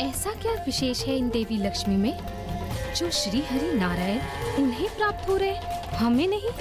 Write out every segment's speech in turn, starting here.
ऐसा क्या विशेष है इन देवी लक्ष्मी में जो श्री हरि नारायण उन्हें प्राप्त हो रहे, हमें नहीं?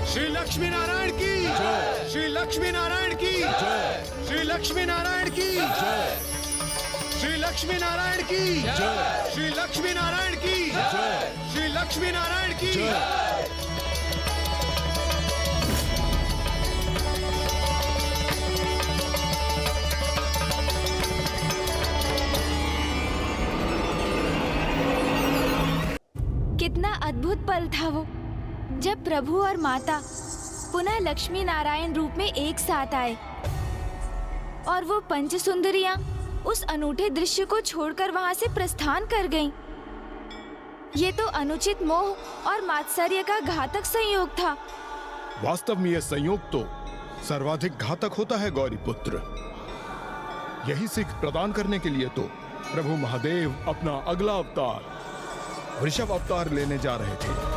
श्री लक्ष्मी नारायण की जय। श्री लक्ष्मी नारायण की जय। श्री लक्ष्मी नारायण की जय। श्री लक्ष्मी नारायण की जय। श्री लक्ष्मी नारायण की जय। श्री लक्ष्मी नारायण की जय। कितना अद्भुत पल था वो, जब प्रभु और माता पुनः लक्ष्मी नारायण रूप में एक साथ आए और वो पंच सुंदरियां उस अनूठे दृश्य को छोड़कर वहां से प्रस्थान कर गईं। ये तो अनुचित मोह और मात्सर्य का घातक संयोग था। वास्तव में यह संयोग तो सर्वाधिक घातक होता है गौरी पुत्र। यही सीख प्रदान करने के लिए तो प्रभु महादेव अपना अगला अवतार वृषभ अवतार लेने जा रहे थे।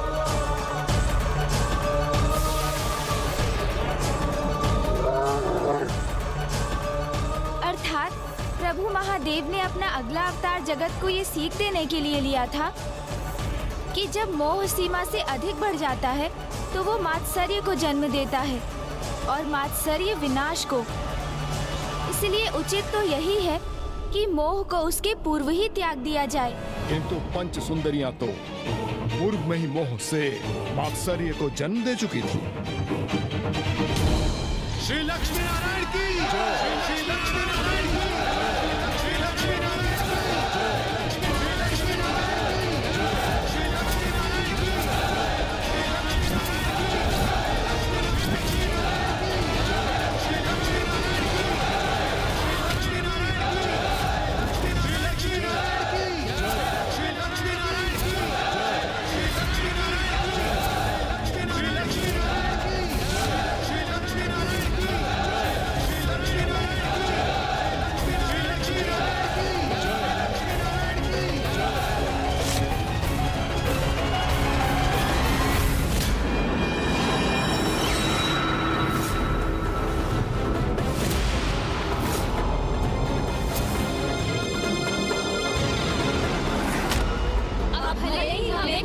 अर्थात प्रभु महादेव ने अपना अगला अवतार जगत को ये सीख देने के लिए लिया था कि जब मोह सीमा से अधिक बढ़ जाता है तो वो मात्सर्य को जन्म देता है और मात्सर्य विनाश को। इसलिए उचित तो यही है कि मोह को उसके पूर्व ही त्याग दिया जाए। किंतु पंच सुंदरियां तो पूर्व में ही मोह से मात्सर्य को जन्म दे चुकी थी। श्री लक्ष्मी नारायण की जय। श्री लक्ष्मी नारायण की जय। श्री लक्ष्मी नारायण की जय। श्री लक्ष्मी नारायण की जय। श्री लक्ष्मी नारायण की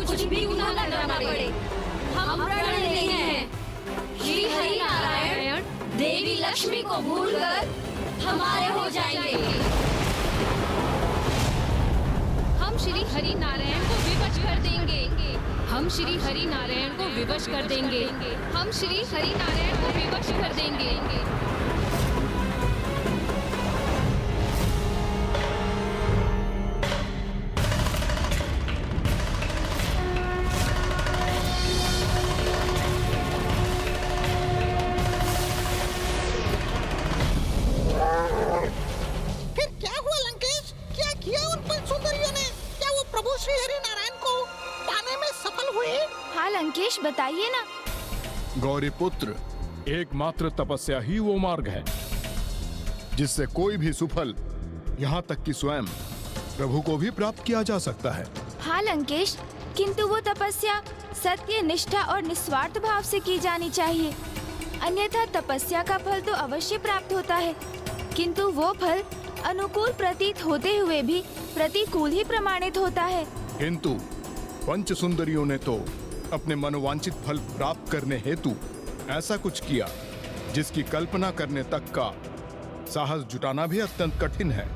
कुछ भी गुनाह न करना पड़े, हम प्रण नहीं हैं। श्री हरि नारायण देवी लक्ष्मी को भूलकर हमारे हो जाएंगे। हम श्री हरि नारायण को विवश कर देंगे। हम श्री हरि नारायण को विवश कर देंगे। हम श्री हरि नारायण को विवश कर देंगे। लंकेश बताइए ना। गौरी पुत्र, एकमात्र तपस्या ही वो मार्ग है जिससे कोई भी सुफल, यहाँ तक कि स्वयं प्रभु को भी प्राप्त किया जा सकता है। हाँ लंकेश, किंतु वो तपस्या सत्य, निष्ठा और निस्वार्थ भाव से की जानी चाहिए। अन्यथा तपस्या का फल तो अवश्य प्राप्त होता है, किंतु वो फल अनुकूल प्रतीत होते हुए भी प्रतिकूल ही प्रमाणित होता है। किंतु पंच सुंदरियों ने तो अपने मनोवांछित फल प्राप्त करने हेतु ऐसा कुछ किया जिसकी कल्पना करने तक का साहस जुटाना भी अत्यंत कठिन है।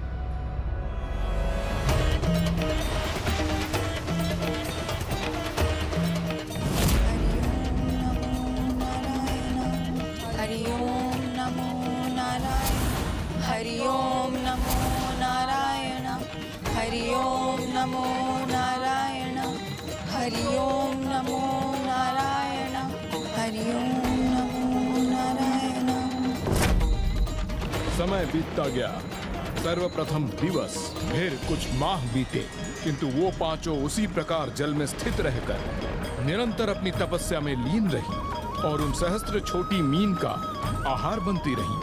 हरि ओम नमो नारायण। हरि ओम नमो नारायण। हरि ओम नमो नारायण। हरि ओम नमो नारायण। हरि ओम नमो नारायण। समय बीतता गया। सर्वप्रथम दिवस, फिर कुछ माह बीते, किंतु वो पांचों उसी प्रकार जल में स्थित रहकर निरंतर अपनी तपस्या में लीन रही और उन सहस्त्र छोटी मीन का आहार बनती रही।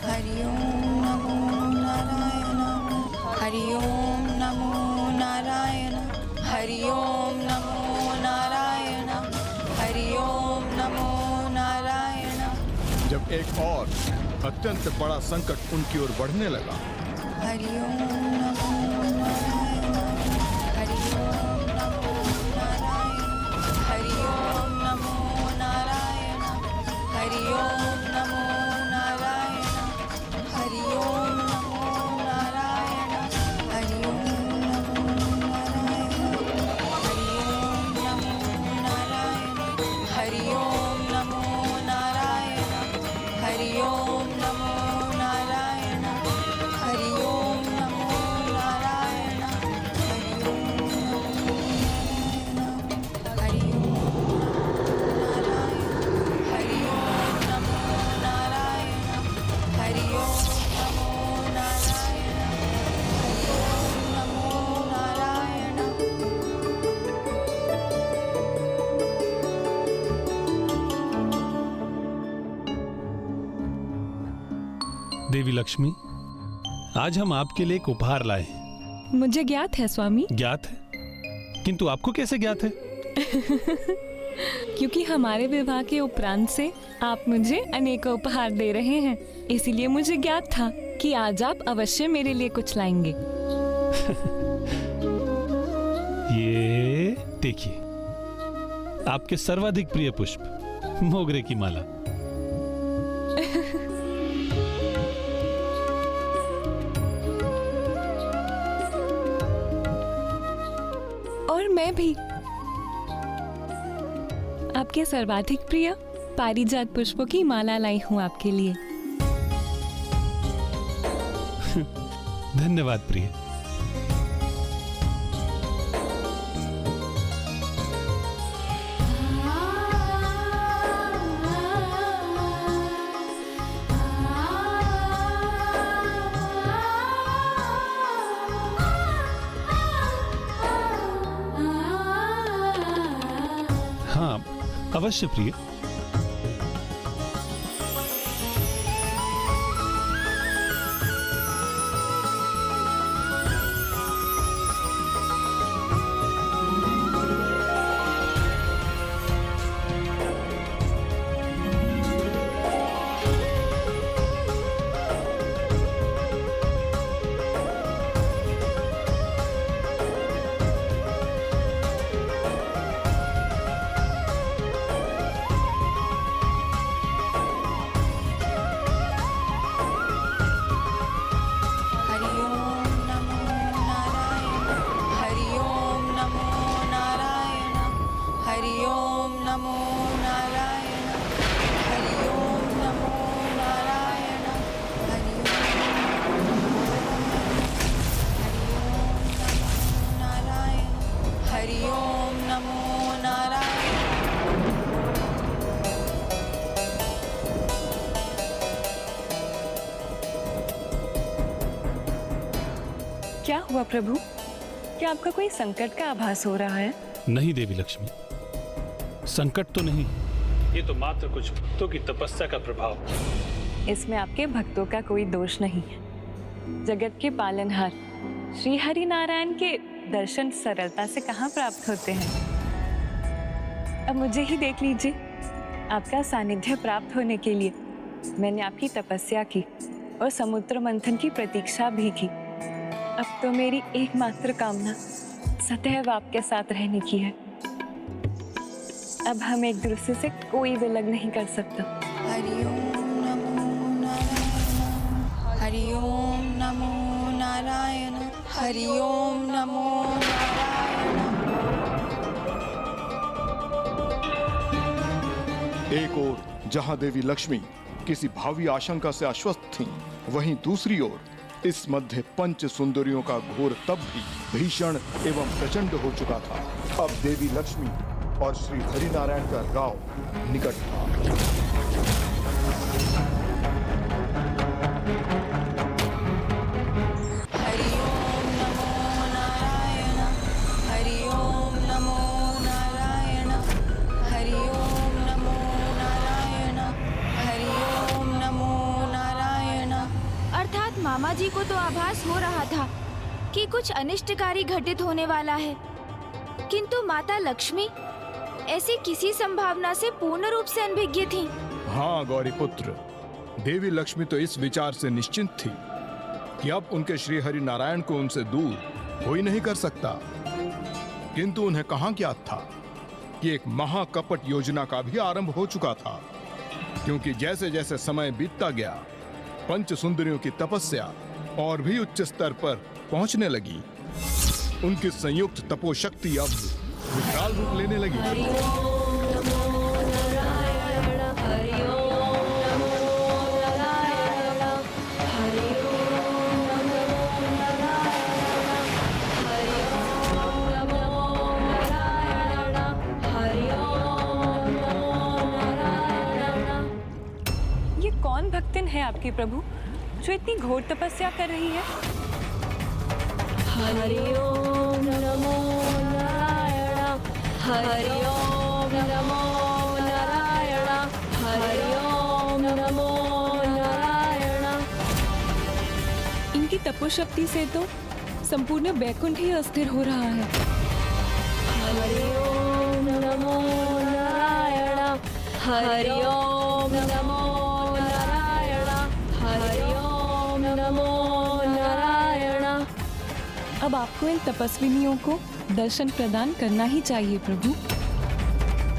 हरि ओम नमो नारायण। हरि ओम नमो नारायण। हरि ओम नमो नारायण। हरि ओम नमो नारायण। जब एक और अत्यंत बड़ा संकट उनकी ओर बढ़ने लगा। हरि ओम नमो नारायण। हरि ओम नमो नारायण। हरि ओम नमो नारायण। हरि ओम नमो नारायण। हरि ओम नमो नारायण। हरि ओम नमो नारायण। हरि ओम नमो नारायण। हरि ओम नमो नारायण। हरि ओम नमो नारायण। हरि ओम नमो नारायण। हरि ओम नमो नारायण। हरि ओम नमो नारायण। देवी लक्ष्मी, आज हम आपके लिए एक उपहार लाए हैं। मुझे ज्ञात है स्वामी। ज्ञात है? किंतु आपको कैसे ज्ञात है? क्योंकि हमारे विवाह के उपरांत से आप मुझे अनेक उपहार दे रहे हैं, इसीलिए मुझे ज्ञात था कि आज आप अवश्य मेरे लिए कुछ लाएंगे। ये देखिए, आपके सर्वाधिक प्रिय पुष्प, मोगरे की माला। और मैं भी आपके सर्वाधिक प्रिय पारिजात पुष्पों की माला लाई हूं आपके लिए। धन्यवाद प्रिय। हाँ, अवश्य प्रिय। हरि ओम नमो नारायण। हरि ओम नमो नारायण। हरि ओम नमो नारायण। हरि ओम नमो नारायण। हरि ओम नमो नारायण। हरि ओम नमो नारायण। क्या हुआ प्रभु? क्या आपका कोई संकट का आभास हो रहा है? नहीं देवी लक्ष्मी, संकट तो नहीं, ये तो मात्र कुछ भक्तों की तपस्या का प्रभाव। इसमें आपके भक्तों का कोई दोष नहीं है। जगत के पालनहार श्री हरि नारायण के दर्शन सरलता से कहाँ प्राप्त होते हैं। अब मुझे ही देख लीजिए, आपका सानिध्य प्राप्त होने के लिए मैंने आपकी तपस्या की और समुद्र मंथन की प्रतीक्षा भी की। अब तो मेरी एकमात्र कामना सदैव आपके साथ रहने की है। अब हम एक दूसरे से कोई भी अलग नहीं कर सकता। हरि ओम नमो नारायण हरि ओम नमो नारायण हरि ओम नमो नारायण। एक ओर जहां देवी लक्ष्मी किसी भावी आशंका से आश्वस्त थीं, वहीं दूसरी ओर इस मध्य पंच सुंदरियों का घोर तप भी भीषण एवं प्रचंड हो चुका था। अब देवी लक्ष्मी और श्री हरिनारायण का गांव निकट था। हरि ओम नमो नारायण हरि ओम नमो नारायण हरि ओम नमो नारायण हरि ओम नमो नारायण। अर्थात मामा जी को तो आभास हो रहा था कि कुछ अनिष्टकारी घटित होने वाला है, किंतु माता लक्ष्मी ऐसी किसी संभावना से पूर्ण रूप से अनभिज्ञ थी। हाँ गौरी पुत्र, देवी लक्ष्मी तो इस विचार से निश्चिंत थी कि अब उनके श्री हरि नारायण को उनसे दूर कोई नहीं कर सकता, किंतु उन्हें कहाँ ज्ञात था कि एक महाकपट योजना का भी आरंभ हो चुका था, क्योंकि जैसे जैसे समय बीतता गया पंच सुंदरियों की तपस्या और भी उच्च स्तर पर पहुंचने लगी। उनकी संयुक्त तपोशक्ति अब विकराल रूप लेने लगी। हरि ओम नमो नारायण हरि ओम नमो नारायण हरि ओम नमो नारायण हरि ओम नमो नारायण हरि ओम नमो नारायण। ये कौन भक्तिन है आपकी प्रभु जो इतनी घोर तपस्या कर रही है? हरि ओम नमो नारायण हरि ओम नमो नारायण हरि ओम नमो नारायण। इनकी तपोशक्ति से तो संपूर्ण वैकुंठ ही अस्थिर हो रहा है। हरि ओम नमो नारायण हरि ओम नमो नारायण हरि ओम नमो नारायण। अब आपको इन तपस्विनियों को दर्शन प्रदान करना ही चाहिए प्रभु।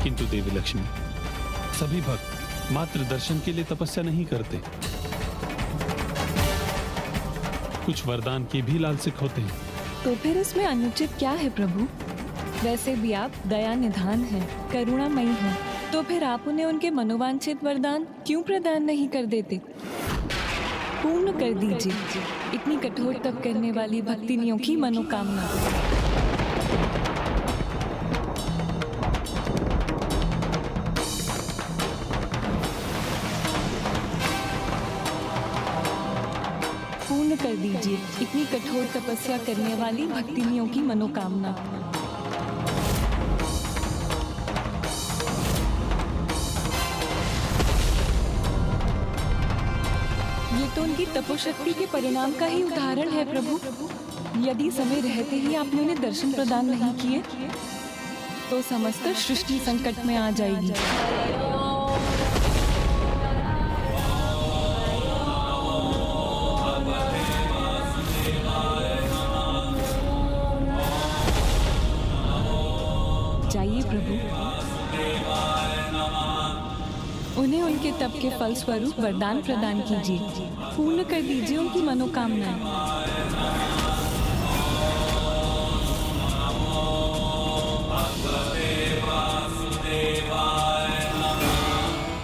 किंतु देवी लक्ष्मी, सभी भक्त मात्र दर्शन के लिए तपस्या नहीं करते, कुछ वरदान के भी लालसिक होते हैं। तो फिर इसमें अनुचित क्या है प्रभु? वैसे भी आप दया निधान हैं, करुणामयी हैं, तो फिर आप उन्हें उनके मनोवांछित वरदान क्यों प्रदान नहीं कर देते? पूर्ण कर दीजिए इतनी कठोर तप करने वाली भक्तिनियों की मनोकामना। पूर्ण कर दीजिए इतनी कठोर तपस्या करने वाली भक्तिनियों की मनोकामना। ये तो उनकी तपोशक्ति के परिणाम का ही उदाहरण है प्रभु। यदि समय रहते ही आपने उन्हें दर्शन प्रदान नहीं किए तो समस्त सृष्टि संकट में आ जाएगी। जाइए प्रभु, उन्हें उनके तप के फल स्वरूप वरदान प्रदान कीजिए, पूर्ण कर दीजिए उनकी मनोकामनाएं।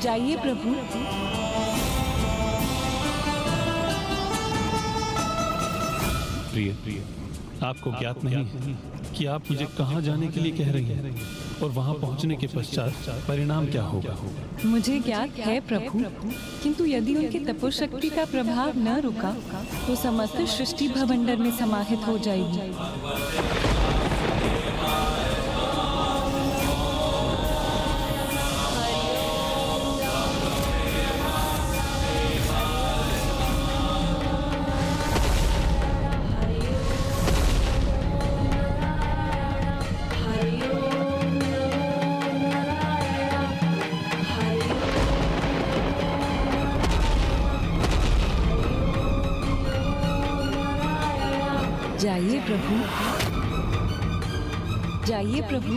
जाइए प्रभु। प्रिय, आपको ज्ञात नहीं है कि आप मुझे कहाँ जाने के लिए कह रही हैं और वहाँ पहुँचने के पश्चात परिणाम क्या होगा? मुझे ज्ञात है प्रभु, किंतु यदि उनकी तपोशक्ति का प्रभाव न रुका तो समस्त सृष्टि भवंडर में समाहित हो जाएगी। जाइए प्रभु, जाइए प्रभु।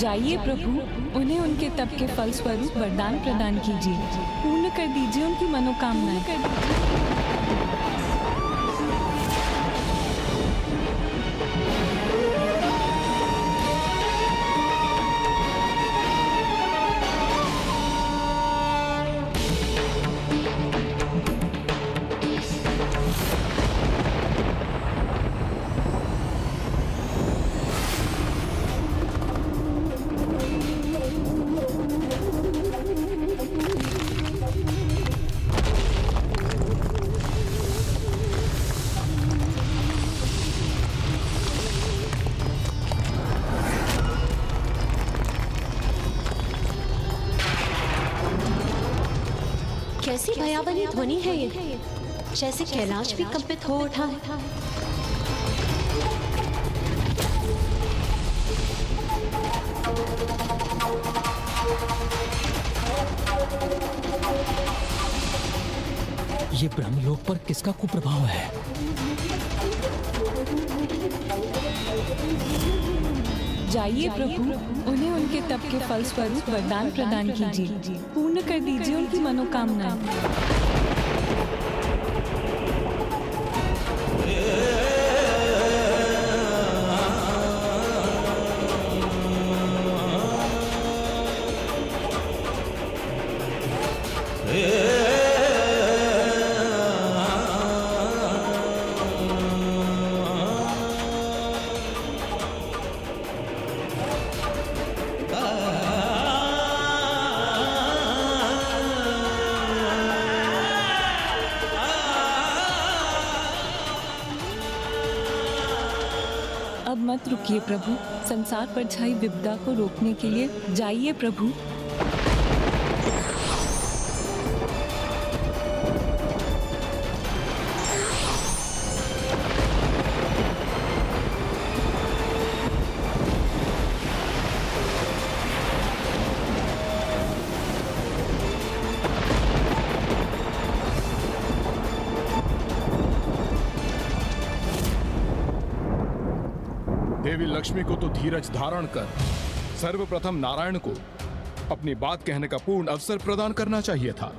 जाइए प्रभु, उन्हें उनके तप के फल स्वरूप वरदान प्रदान कीजिए, पूर्ण कर दीजिए उनकी मनोकामनाएं। कैसी भयावनी ध्वनि है ये, जैसे कैलाश भी कंपित हो उठा है। ये ब्रह्मलोक पर किसका कुप्रभाव है? जाइए प्रभु, उन्हें उनके तप के फल स्वरूप वरदान प्रदान कीजिए, पूर्ण कर दीजिए उनकी मनोकामनाएं। अब मत रुकिए प्रभु, संसार पर छाई विपदा को रोकने के लिए जाइए प्रभु। देवी लक्ष्मी को तो धीरज धारण कर सर्वप्रथम नारायण को अपनी बात कहने का पूर्ण अवसर प्रदान करना चाहिए था,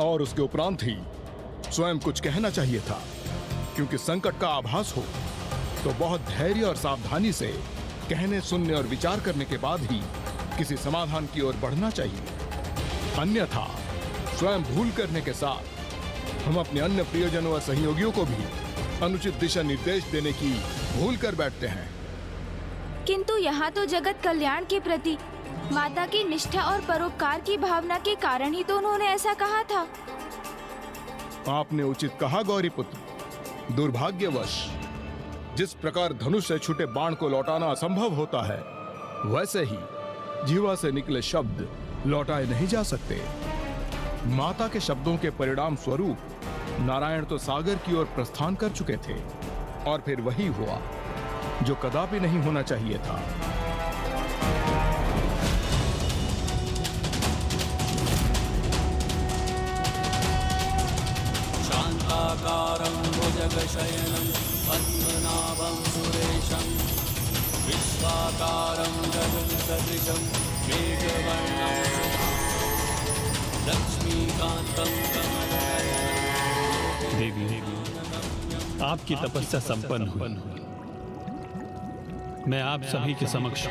और उसके उपरांत ही स्वयं कुछ कहना चाहिए था। क्योंकि संकट का आभास हो तो बहुत धैर्य और सावधानी से कहने, सुनने और विचार करने के बाद ही किसी समाधान की ओर बढ़ना चाहिए। अन्यथा स्वयं भूल करने के साथ हम अपने अन्य प्रियजनों व सहयोगियों को भी अनुचित दिशा निर्देश देने की भूल कर बैठते हैं। किंतु यहाँ तो जगत कल्याण के प्रति माता की निष्ठा और परोपकार की भावना के कारण ही तो उन्होंने ऐसा कहा था। आपने उचित कहा गौरी पुत्र। दुर्भाग्यवश जिस प्रकार धनुष से छूटे बाण को लौटाना असंभव होता है, वैसे ही जीवा से निकले शब्द लौटाए नहीं जा सकते। माता के शब्दों के परिणाम स्वरूप नारायण तो सागर की ओर प्रस्थान कर चुके थे, और फिर वही हुआ जो कदापि नहीं होना चाहिए था। शांताकारं भुजगशयनं पद्मनाभं सुरेशं विश्वाकारं गगनसदृशं मेघवर्णं लक्ष्मीकान्तं कमलनयनं। देवी, आपकी तपस्या संपन्न हुई। मैं आप सभी के समक्ष